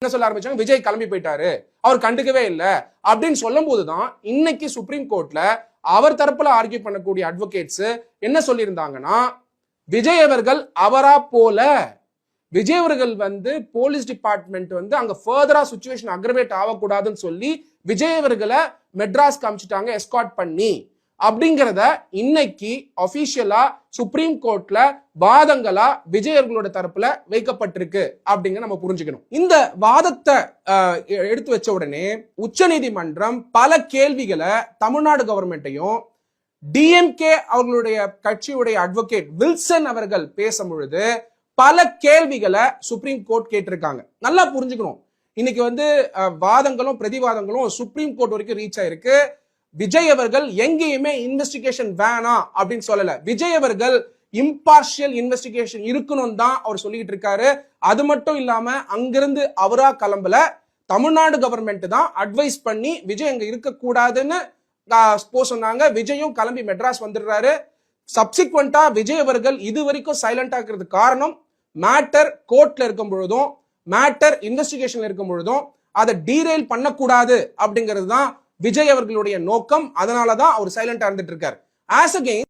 என்ன சொல்ல ஆரம்பிச்சாங்க, விஜய் கிளம்பி போயிட்டாரு, அவர் கண்டுக்கவே இல்லை அப்படின்னு சொல்லும் போதுதான் இன்னைக்கு சுப்ரீம் கோர்ட்ல அவர் தரப்புல ஆர்கியூ பண்ணக்கூடிய அட்வொகேட்ஸ் என்ன சொல்லியிருந்தாங்கன்னா, விஜய் அவர்கள் அவரா போல, விஜய் அவர்கள் போலீஸ் டிபார்ட்மெண்ட் அங்க ஃபர்தரா சிச்சுவேஷன் அக்ரவேட் ஆகக்கூடாதுன்னு சொல்லி விஜய் அவர்களை மெட்ராஸ் காமிச்சிட்டாங்க எஸ்கார்ட் பண்ணி அப்படிங்கிறத இன்னைக்கு அபிஷியலா சுப்ரீம் கோர்ட்ல வாதங்களா விஜய் அவர்களோட தரப்புல வைக்கப்பட்டிருக்கு அப்படிங்க நம்ம புரிஞ்சுக்கணும். இந்த வாதத்தை எடுத்து வச்ச உடனே உச்சநீதிமன்றம் பல கேள்விகளை தமிழ்நாடு கவர்மெண்ட்டையும் டிஎம்கே அவர்களுடைய கட்சியுடைய அட்வொகேட் வில்சன் அவர்கள் பேசும் பொழுது பல கேள்விகளை சுப்ரீம் கோர்ட் கேட்டிருக்காங்க. நல்லா புரிஞ்சுக்கணும், இன்னைக்கு வாதங்களும் பிரதிவாதங்களும் சுப்ரீம் கோர்ட் வரைக்கும் ரீச் ஆயிருக்கு. விஜய் அவர்கள் எங்கேயுமே இன்வெஸ்டிகேஷன் வேணாம் அப்படின்னு சொல்லல. விஜய் அவர்கள் இம்பார்ஷியல் இன்வெஸ்டிகேஷன் இருக்கணும் தான் அவர் சொல்லிட்டு இருக்காரு. அது மட்டும் இல்லாம அங்கிருந்து அவரா கிளம்பல, தமிழ்நாடு கவர்மெண்ட் தான் அட்வைஸ் பண்ணி விஜய் அங்க இருக்க கூடாதுன்னு சொன்னாங்க. விஜயும் கிளம்பி மெட்ராஸ் வந்துடுறாரு. சப்சிக்வெண்டா விஜய் அவர்கள் இது வரைக்கும் சைலண்டா இருக்கிறது காரணம், மேட்டர் கோர்ட்ல இருக்கும் பொழுதும் மேட்டர் இன்வெஸ்டிகேஷன்ல இருக்கும் பொழுதும் அதை டீரெயில் பண்ணக்கூடாது அப்படிங்கிறது தான் விஜய் அவர்களுடைய நோக்கம். அதனாலதான் அவர் சைலண்டா இருந்துட்டு இருக்காரு. As again